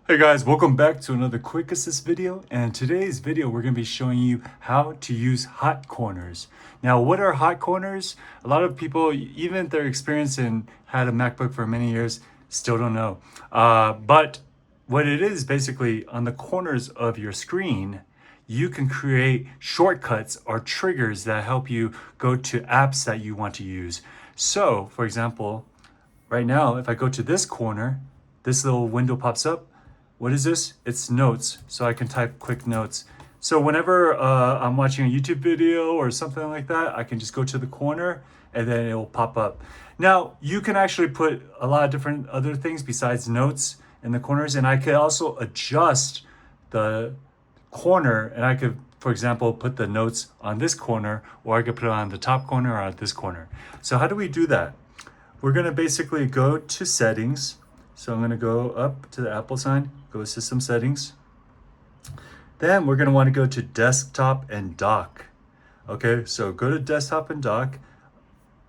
Hey guys, welcome back to another quick assist video. And in today's video, we're going to be showing you how to use hot corners. Now, what are hot corners? A lot of people, even if they're experienced and had a MacBook for many years, still don't know. But what it is basically on the corners of your screen, you can create shortcuts or triggers that help you go to apps that you want to use. So, for example, right now, if I go to this corner, this little window pops up. What is this? It's notes, so I can type quick notes. So whenever I'm watching a YouTube video or something like that, I can just go to the corner and then it will pop up. Now, you can actually put a lot of different other things besides notes in the corners, and I could also adjust the corner, and I could, for example, put the notes on this corner, or I could put it on the top corner or on this corner. So how do we do that? We're gonna basically go to settings. So I'm gonna go up to the Apple sign, go to system settings. Then we're gonna wanna go to desktop and dock. Okay, so go to desktop and dock,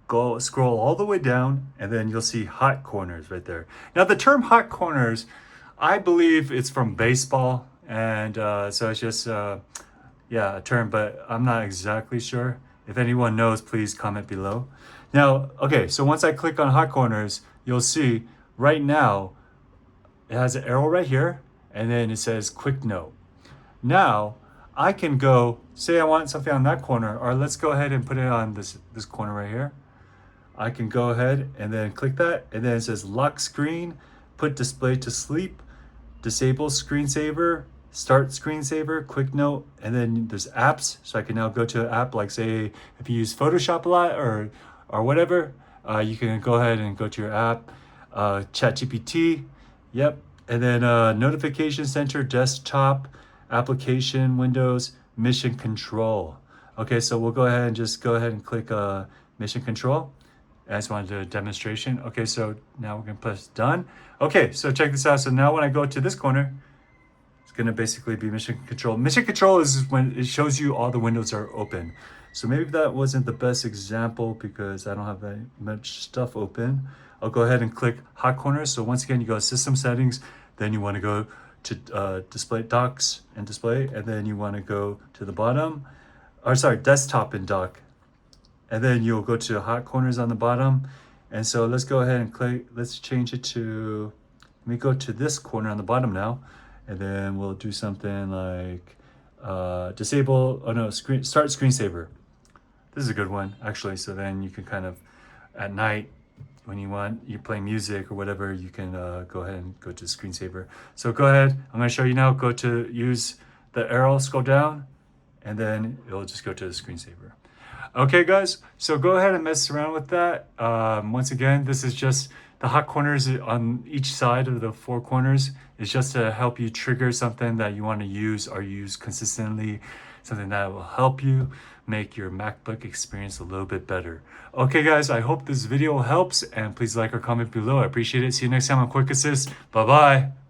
go scroll all the way down, and then you'll see hot corners right there. Now the term hot corners, I believe it's from baseball, and so it's just, a term, but I'm not exactly sure. If anyone knows, please comment below. Now, okay, so once I click on hot corners, you'll see right now, it has an arrow right here, and then it says quick note. Now, I can go, say I want something on that corner, or let's go ahead and put it on this corner right here. I can go ahead and then click that, and then it says lock screen, put display to sleep, disable screensaver, start screensaver, quick note, and then there's apps. So I can now go to an app, like say, if you use Photoshop a lot or whatever, you can go ahead and go to your app. ChatGPT, yep, and then notification center, desktop, application, Windows, mission control. Okay, so we'll go ahead and click mission control. I just wanted to do a demonstration. Okay, so now we're gonna press done. Okay, so check this out. So now when I go to this corner, it's gonna basically be mission control. Mission control is when it shows you all the windows are open. So maybe that wasn't the best example because I don't have that much stuff open. I'll go ahead and click hot corners. So once again, you go to system settings, then you want to go to display docks and display, and then you want to go to the bottom, or sorry, desktop and dock. And then you'll go to hot corners on the bottom. And so let's go ahead and click, let's change it to, let me go to this corner on the bottom now. And then we'll do something like disable, start screensaver. This is a good one, actually. So then you can kind of, at night, when you're playing music or whatever, you can go ahead and go to screensaver. So go ahead, I'm gonna show you now, go to use the arrow, scroll down, and then it'll just go to the screensaver. Okay guys, so go ahead and mess around with that. Once again, this is just the hot corners on each side of the four corners. It's just to help you trigger something that you want to use or use consistently, something that will help you make your MacBook experience a little bit better. Okay guys, I hope this video helps, and please like or comment below. I appreciate it. See you next time on Quick Assist. Bye-bye.